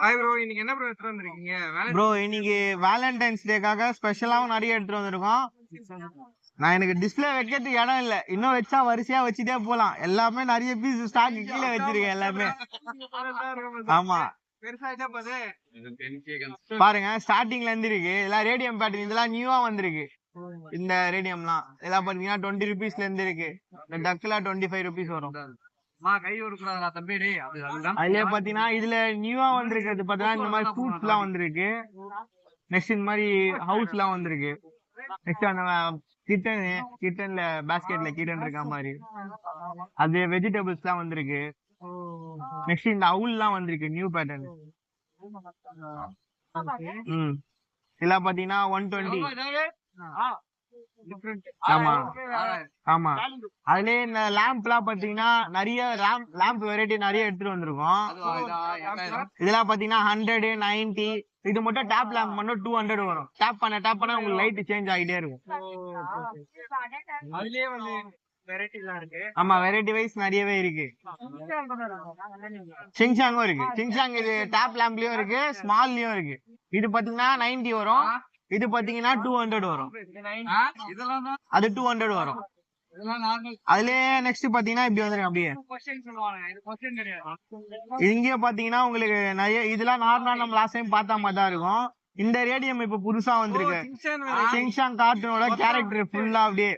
Hi bro, இன்னைக்கு என்ன bro எடுத்துட்டு வந்திருக்கீங்க? ப்ரோ இன்னைக்கு வேலண்டைன்ஸ் டேக்காக ஸ்பெஷலாவும் நிறைய எடுத்துட்டு வந்திருக்கோம். நான் எனக்கு டிஸ்பிளே வைக்கிறதுக்கு இடம் இல்ல, இன்னும் வச்சா வரிசையா வச்சுட்டே போலாம். எல்லாமே நிறைய பீஸ் ஸ்டாக் கீழே வச்சிருக்கேன் எல்லாமே. ஆமா பாருங்க, ஸ்டார்டிங்ல இருந்து இருக்கு. இதெல்லாம் ரேடியம் பேட்டர்ன், இதெல்லாம் நியூவா வந்திருக்கு. இந்த ரேடியம்லாம் இதெல்லாம் பாத்தீங்கன்னா 20 rupeesல இருந்து இருக்கு. இந்த டக்லாம் 25 rupees வரும். அதுலயே பாத்தீங்கன்னா இதுல நியூவா வந்திருக்கிறது பாத்தீங்கன்னா இந்த மாதிரி ஃப்ரூட்ஸ் எல்லாம் வந்திருக்கு. நெக்ஸ்ட் இந்த மாதிரி ஹவுஸ் எல்லாம் வந்திருக்கு. நெக்ஸ்ட் அந்த கிட்டன்ல பாஸ்கெட்ல கிட்டன் இருக்க மாதிரி அது வெஜிடபிள்ஸ் எல்லாம் வந்திருக்கு. நெக்ஸ்ட் இந்த அவுல் எல்லாம் வந்திருக்கு நியூ பேட்டர்ன். இதெல்லாம் பாத்தீங்கன்னா 120. ஆமா ஆமா. அதுலயே இந்த லேம்ப் எல்லாம் பாத்தீங்கன்னா நிறைய லேம்ப் வெரைட்டி நிறைய எடுத்துட்டு வந்திருக்கோம். இதெல்லாம் பாத்தீங்கன்னா 100, 90. இது மட்டும் டாப் லேம்ப் மட்டும் 200 வரும். டாப் பண்ண உங்களுக்கு லைட் சேஞ்ச் ஆகிட்டே இருக்கும். ஆமா, வெரைட்டி வைஸ் நிறையவே இருக்கு. சிங்சாங்கும் இருக்கு. சிங்சாங் இது டாப் லேம்ப்லயும் இருக்கு, ஸ்மால்லயும் இருக்கு. இது பாத்தீங்கன்னா 90 வரும். இது பாத்தீங்கன்னா 200 வரும். அது 200 வரும். அதுலயே நெக்ஸ்ட் பாத்தீங்கன்னா இப்படி வந்துருக்கு. அப்படியே இங்கேயே பாத்தீங்கன்னா உங்களுக்கு நிறைய இதெல்லாம் நார்மலா நம்ம லாஸ்ட் டைம் பார்த்த மாதிரி தான் இருக்கும். இந்த ரேடியம் இப்ப புதுசா வந்திருக்கு. சிங்சாங் கார்ட்டூனோட கேரக்டர் ஃபுல்லா அப்படியே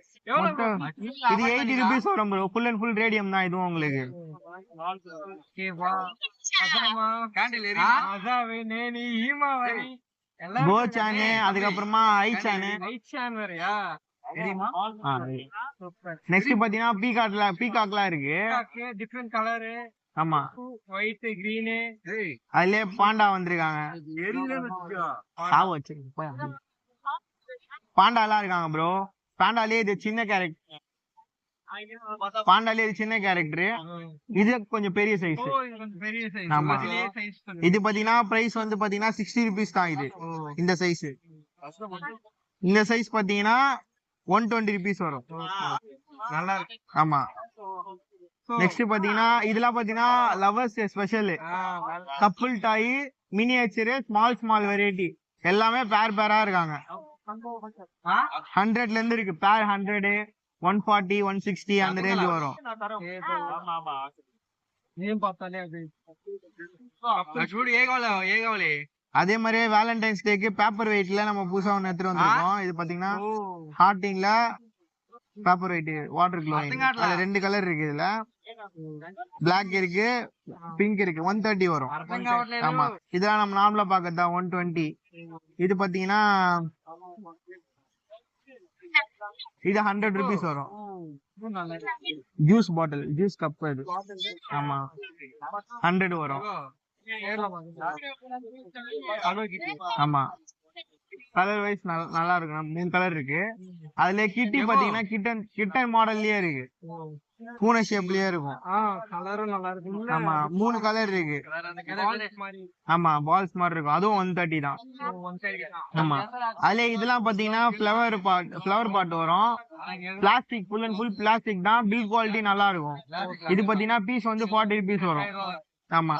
இது 80 rupees வரும் bro. Full and full radium தான் இதுவும் உங்களுக்கு. கோ சானு, அதுக்கப்புறமா ஐ சானு வேறயா. நெக்ஸ்ட் பாத்தீங்கன்னா பீகாக்லாம் இருக்கு. Different colour. ஆமா, ஒயிட், கிரீன். அதுலயே பாண்டா வந்திருக்காங்க. பாண்டா எல்லாம் இருக்காங்க ப்ரோ. பாண்டாலே இது சின்ன கேரக்டர். இது கொஞ்சம் பெரிய சைஸ். ஆமா, இது பாத்தீங்கன்னா பிரைஸ் வந்து பாத்தீங்கன்னா 60 rupees தான். இது இந்த சைஸ். இந்த சைஸ் பாத்தீங்கன்னா 120 rupees வரும். நல்லா இருக்கு. ஆமா. நெக்ஸ்ட் பாத்தீங்கன்னா இதெல்லாம் பாத்தீங்கன்னா லவர்ஸ் ஸ்பெஷல் கப்புள் டாய், மினியேச்சர், ஸ்மால் வெரைட்டி எல்லாமே பேரா இருக்காங்க. 100ல இருந்து இருக்கு. பேர் 100, 140, 160 அந்த ரேஞ்ச் வரும். அதே மாதிரி வேலண்டைன்ஸ் டேக்கு பேப்பர் வெயிட்ல நம்ம புதுசா ஒண்ணு எடுத்துட்டு வந்திருக்கோம். இது பாத்தீங்கன்னா ஹார்டிங்ல பேப்பர் வெயிட் வாட்டர் க்ளோயிங். அதுல 2 கலர் இருக்கு. இதுல பிளாக் இருக்கு, பிங்க் இருக்கு. 130 வரும். ஆமா, இதெல்லாம் நம்ம நார்மலா பாக்கறதா 120. இது பாத்தீங்கன்னா இது 100 rupees வரும். ஜூஸ் பாட்டில், ஜூஸ் கப் இது. ஆமா, 100 வரும். ஆமா, கலர் வைஸ் நல்லா இருக்கு. 3 கலர் இருக்கு. அதுல கிட்டி பாத்தீங்கன்னா கிட்டன் மாடல்லயே இருக்கு. பூனை ஷேப்லயே இருக்கும். ஆமா, 3 கலர் இருக்கு. ஆமா, பால்ஸ் மாதிரி இருக்கும். அதுவும் 130 தான். ஆமா, அதுல இதெல்லாம் பாத்தீங்கன்னா ஃபிளவர் பாட் வரும். Plastic, full and full plastic தான். பில் குவாலிட்டி நல்லா இருக்கும். இது பாத்தீங்கன்னா பீஸ் வந்து 40 rupees வரும். ஆமா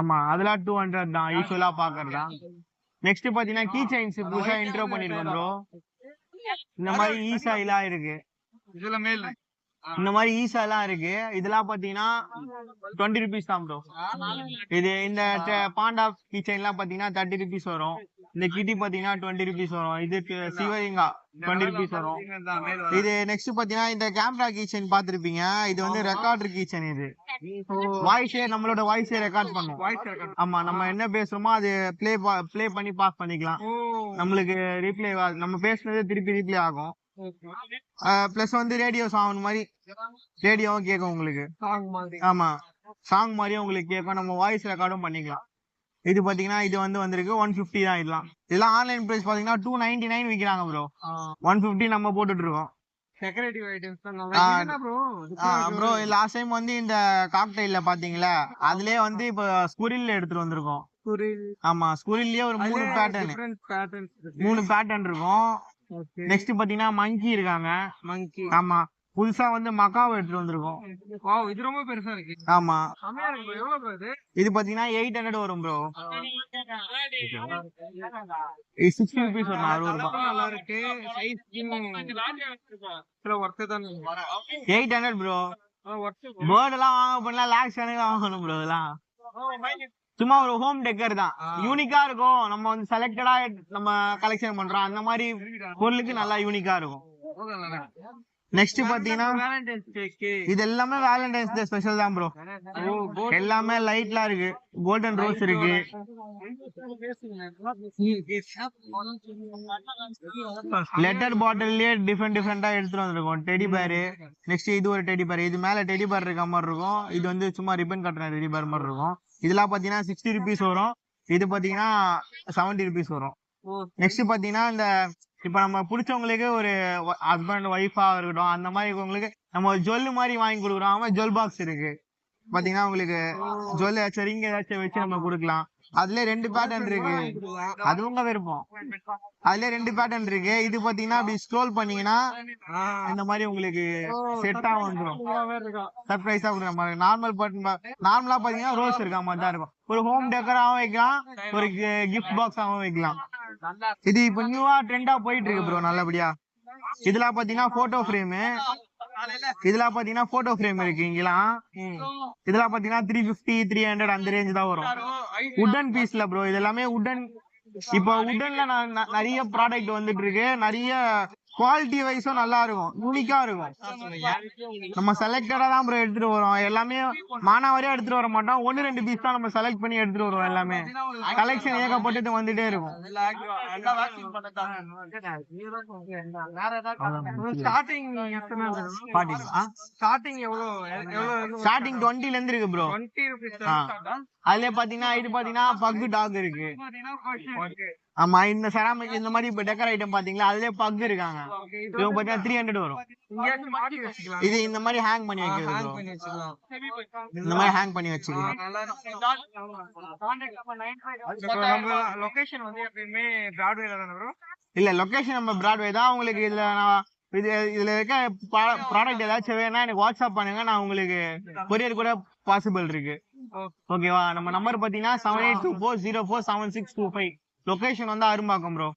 ஆமா, அதெல்லாம் 200 தான் யூசுவலா பாக்குறதா. நெக்ஸ்ட் பாத்தீங்கன்னா கீ செயின்ஸ் புதுசா இன்ட்ரோ பண்ணிருக்கோம் ப்ரோ. இந்த மாதிரி ஈசா எல்லாம் இருக்கு. இந்த மாதிரி ஈசா எல்லாம் இருக்கு. இதெல்லாம் பாத்தீங்கன்னா 20 rupees தான் ப்ரோ. இது இந்த பாண்டா கீ செயின் எல்லாம் பாத்தீங்கன்னா 30 rupees வரும். இந்த கிட்டி பாத்தீங்கன்னா 20 rupees வரும். இதுக்கு சிவலிங்கா 20 rupees வரும். இது நெக்ஸ்ட் பாத்தீங்கன்னா இந்த கேமரா கீ செயின் பாத்திருப்பீங்க. இது வந்து ரெக்கார்டர் கீ செயின். இது வாய்ஸே, நம்மளோட வாய்ஸே ரெக்கார்ட் பண்ணும். ஆமா, நம்ம என்ன பேசுறோமோ அது ப்ளே பண்ணி பாஸ் பண்ணிக்கலாம். நம்மளுக்கு ரீப்ளே, நம்ம பேசுனது திருப்பி ரீப்ளே ஆகும். பிளஸ் வந்து ரேடியோ சவுண்ட் மாதிரி ரேடியோவும் கேட்கும் உங்களுக்கு. ஆமா, சாங் மாதிரியும் உங்களுக்கு கேட்கும். நம்ம வாய்ஸ் ரெக்கார்டும் பண்ணிக்கலாம். இது பாத்தீங்கன்னா இது வந்திருக்கு 150 தான். இதெல்லாம் ஆன்லைன் பிரைஸ் பாத்தீங்கன்னா 299 விக்கிறாங்க ப்ரோ. 150 நம்ம போட்டுட்டு இருக்கோம். ப்ரோ லாஸ்ட் டைம் வந்து இந்த காக்டெயில்ல பாத்தீங்களா, அதுலயே வந்து இப்ப ஸ்குரில் எடுத்துட்டு வந்திருக்கோம். ஆமா, ஸ்குரில்லயே ஒரு 3 பேட்டர்ன் இருக்கும். நெக்ஸ்ட் பாத்தீங்கன்னா மங்கி இருக்காங்க. ஆமா, புதுசா வந்து மக்காவை எடுத்துட்டு வந்திருக்கோம். வாவ், இது ரொம்ப பெருசா இருக்கு. ஆமா, செமையா இருக்கு bro. எவ்வளவு bro இது? இது பாத்தீங்கன்னா 800 வரும் ப்ரோ. இது 60 ருபீஸ் வரும், 60 ரூபாய். கலரும் நல்லா இருக்கு. சைஸ் ஒர்த்து தான். 800 ப்ரோ. ஒர்த்து. பேர்ட் எல்லாம் வாங்க போனா லாக்ஸ் கணக்குல வாங்கணும் ப்ரோ. இதெல்லாம் சும்மா ஒரு ஹோம் டெக்கர் தான், யூனிக்கா இருக்கும். நம்ம வந்து செலக்டடா நம்ம கலெக்ஷன் பண்றோம், அந்த மாதிரி பொருளுக்கு நல்லா யூனிக்கா இருக்கும். நெக்ஸ்ட் பாத்தீங்கன்னா இது எல்லாமே வேலண்டைன்ஸ் டே ஸ்பெஷல் தான் ப்ரோ. எல்லாமே லைட்லாம் இருக்கு, கோல்டன் ரோஸ் இருக்கு. லெட்டர் பாட்டில்லயே டிஃபரெண்டா எடுத்துட்டு வந்திருக்கோம். Teddy bear. நெக்ஸ்ட் இது ஒரு டெடி பேர். இது மேல டெடி பேர் இருக்க மாதிரி இருக்கும். இது வந்து சும்மா ரிப்பன் கட்டுற டெடி பேர் மாதிரி இருக்கும். இதெல்லாம் பாத்தீங்கன்னா 60 ருபீஸ் வரும். இது பாத்தீங்கன்னா 70 ருபீஸ் வரும். நெக்ஸ்ட் பாத்தீங்கன்னா இந்த இப்ப நம்ம பிடிச்சவங்களுக்கு ஒரு ஹஸ்பண்ட் ஒய்ஃபா இருக்கட்டும், அந்த மாதிரி இருக்கவங்களுக்கு நம்ம ஜுவல் மாதிரி வாங்கி கொடுக்குறோம். அவன் ஜுவல் பாக்ஸ் இருக்கு பாத்தீங்கன்னா, உங்களுக்கு ஜுவல் ஏதாச்சும் ரிங் ஏதாச்சும் வச்சு நம்ம கொடுக்கலாம். அதுல 2 பேட்டர்ன் இருக்கு, அது உங்க விருப்பம். அதுல 2 பேட்டர்ன் இருக்கு. இது பாத்தீங்கன்னா அப்படி ஸ்க்ரோல் பண்ணீங்கன்னா இந்த மாதிரி உங்களுக்கு செட்டா வந்துடும். சர்ப்ரைஸா கொடுக்குற மாதிரி. நார்மலா பாத்தீங்கன்னா ரோஸ் இருக்க மாதிரி தான் இருக்கும். ஒரு ஹோம் டெக்கராவும் வைக்கலாம், ஒரு கிஃப்ட் பாக்ஸாவும் வைக்கலாம். இது இப்ப நியூவா ட்ரெண்டா போயிட்டு இருக்கு ப்ரோ நல்லபடியா. இதெல்லாம் பாத்தீங்கன்னா போட்டோ ஃப்ரேம். இதெல்லாம் பாத்தீங்கன்னா போட்டோ ஃப்ரேம் இருக்கு இங்கெல்லாம். இதெல்லாம் பாத்தீங்கன்னா 350 300 அந்த ரேஞ்ச் தான் வரும். உடன் பீஸ்ல ப்ரோ, இது எல்லாமே உடன். இப்போ உடன்ல நிறைய ப்ராடக்ட் வந்துட்டு இருக்கு. நிறைய குவாலிட்டி வைஸும் நல்லா இருக்கும், யூனிக்கா இருக்கும். நம்ம செலக்டடா தான் ப்ரோ எடுத்துட்டு வரோம். எல்லாமே மானாவாரியா எடுத்துட்டு வர மாட்டோம். 1-2 பீஸ் தான் நம்ம செலக்ட் பண்ணி எடுத்துட்டு வருவோம். எல்லாமே கலெக்ஷன் ஏகப்பட்டது வந்துட்டே இருக்கும். ஸ்டார்டிங் ஸ்டார்டிங் 20 ல இருந்து இருக்கு ப்ரோ. 20 rupees. அதுல பாத்தீங்கன்னா இது பாத்தீங்கன்னா பக் டாக் இருக்கு. ஆமா, இந்த செராமிக் இந்த மாதிரி டெக்கர் ஐட்டம் பாத்தீங்களா, அதுலயே பக் இருக்காங்க. இவங்க பாத்தீங்கன்னா 300 வரும். இது இந்த மாதிரி ஹேங் பண்ணி வைக்கிறது bro. இந்த மாதிரி ஹேங் பண்ணி வச்சுக்கலாம். லொகேஷன் வந்து எப்பயுமே பிராட்வேல தானே ப்ரோ? இல்ல, லொகேஷன் நம்ம பிராட்வே தான். உங்களுக்கு இதுல நான் இதுல இருக்க ப்ராடக்ட் ஏதாச்சும் வேணா எனக்கு வாட்ஸ்அப் பண்ணுங்க, நான் உங்களுக்கு கொரியர் கூட பாசிபிள் இருக்கு. ஓகேவா? நம்ம நம்பர் பாத்தீங்கன்னா 7824047625. லொகேஷன் வந்து அரும்பாக்கம் ப்ரோ.